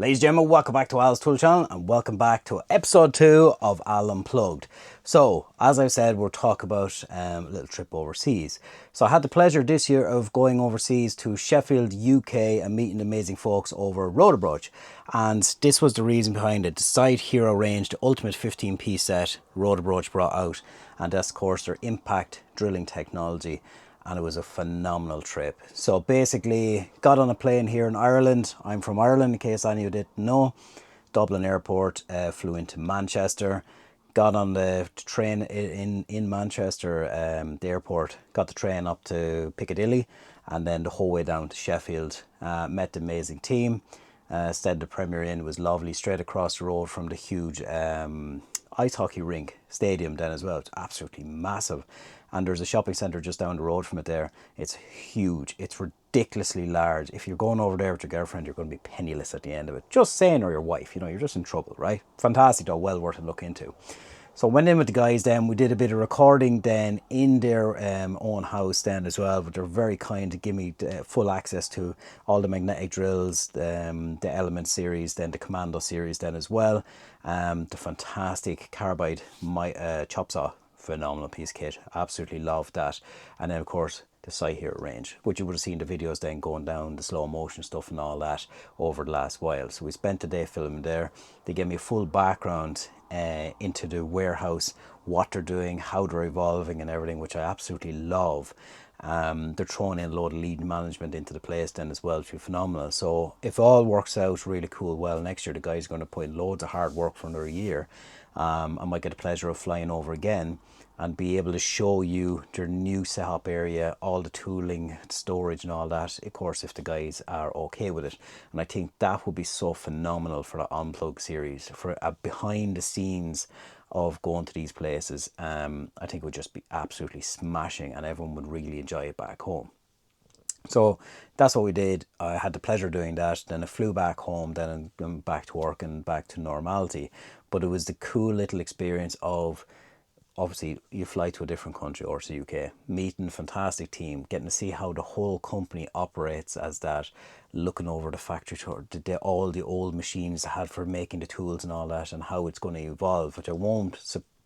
Ladies and gentlemen, welcome back to Al's Tool Channel and welcome back to episode 2 of Al Unplugged. So, as I said, we'll talk about a little trip overseas. So I had the pleasure this year of going overseas to Sheffield, UK and meeting the amazing folks over rotabroach. And this was the reason behind it. The Site Hero range, the ultimate 15-piece set rotabroach brought out. And that's, of course, their impact drilling technology. And it was a phenomenal trip. So basically, got on a plane here in Ireland. I'm from Ireland, in case any of you didn't know. Dublin Airport, flew into Manchester. Got on the train in Manchester, the airport. Got the train up to Piccadilly, and then the whole way down to Sheffield. Met the amazing team. Stayed the Premier Inn, was lovely. Straight across the road from the huge ice hockey rink stadium then as well. It's absolutely massive. And there's a shopping centre just down the road from it there. It's huge. It's ridiculously large. If you're going over there with your girlfriend, you're going to be penniless at the end of it. Just saying, or your wife, you're just in trouble, right? Fantastic though, well worth a look into. So went in with the guys then. We did a bit of recording then in their own house then as well. But they're very kind to give me full access to all the magnetic drills, the Element series, then the Commando series then as well. The fantastic carbide chop saw. Phenomenal piece of kit. Absolutely loved that. And then of course the Site Hero range, which you would have seen the videos then going down, the slow motion stuff and all that over the last while. So we spent the day filming there. They gave me a full background into the warehouse, what they're doing, how they're evolving and everything, which I absolutely love. They're throwing in a load of lead management into the place then as well, which is phenomenal. So if all works out really cool, well, next year the guys are going to put in loads of hard work for another year. I might get the pleasure of flying over again and be able to show you their new setup area, all the tooling, storage and all that, of course, if the guys are okay with it. And I think that would be so phenomenal for the Unplugged series, for a behind the scenes of going to these places. I think it would just be absolutely smashing and everyone would really enjoy it back home. So that's what we did. I had the pleasure of doing that. Then I flew back home, then back to work and back to normality. But it was the cool little experience of, obviously you fly to a different country or to the UK, meeting a fantastic team, getting to see how the whole company operates as that, looking over the factory tour, all the old machines they had for making the tools and all that, and how it's going to evolve, which I won't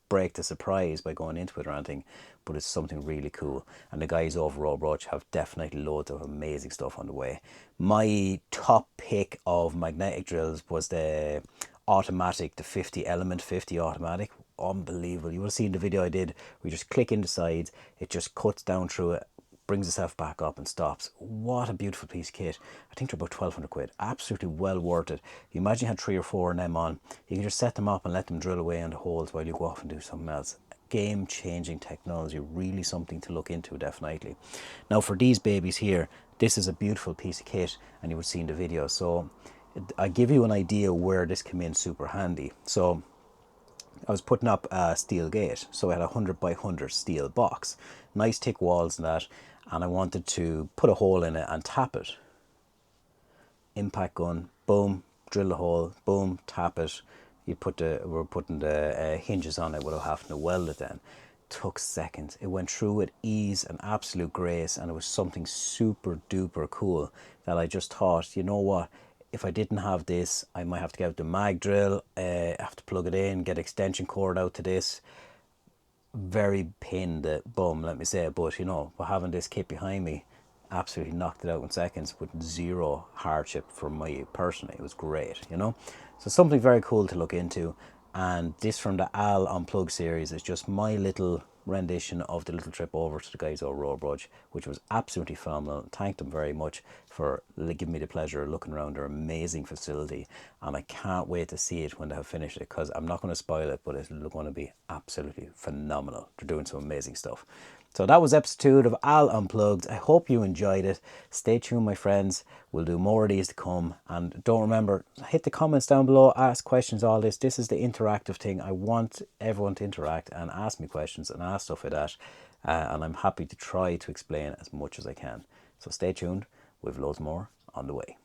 break the surprise by going into it or anything, but it's something really cool. And the guys over rotabroach have definitely loads of amazing stuff on the way. My top pick of magnetic drills was the automatic, the 50 Element 50 automatic. Unbelievable. You would have seen the video I did. We just click in the sides, it just cuts down through it, brings itself back up and stops. What a beautiful piece of kit. I think they're about 1,200 quid. Absolutely well worth it. You imagine you had 3 or 4 of them on, you can just set them up and let them drill away in the holes while you go off and do something else. Game changing technology, really something to look into, definitely. Now for these babies here, this is a beautiful piece of kit and you would have seen the video. So I give you an idea where this came in super handy. So I was putting up a steel gate, so I had a 100 by 100 steel box, nice thick walls and that, and I wanted to put a hole in it and tap it. Impact gun, boom, drill the hole, boom, tap it. We're putting the hinges on it without having to weld it then. Took seconds. It went through with ease and absolute grace, and it was something super duper cool that I just thought, you know what, if I didn't have this, I might have to get out the mag drill, have to plug it in, get extension cord out to this. Very pain in the bum, let me say, but but having this kit behind me, absolutely knocked it out in seconds with zero hardship for me personally. It was great, So something very cool to look into. And this from the Al Unplugged series is just my little rendition of the little trip over to the guys over rotabroach, which was absolutely phenomenal. Thanked them very much for giving me the pleasure of looking around their amazing facility, and I can't wait to see it when they have finished it, because I'm not going to spoil it, but it's going to be absolutely phenomenal. They're doing some amazing stuff. So that was episode 2 of Al Unplugged. I hope you enjoyed it. Stay tuned, my friends. We'll do more of these to come. And don't remember, hit the comments down below, ask questions, all this. This is the interactive thing. I want everyone to interact and ask me questions and ask stuff like that. And I'm happy to try to explain as much as I can. So stay tuned. We've loads more on the way.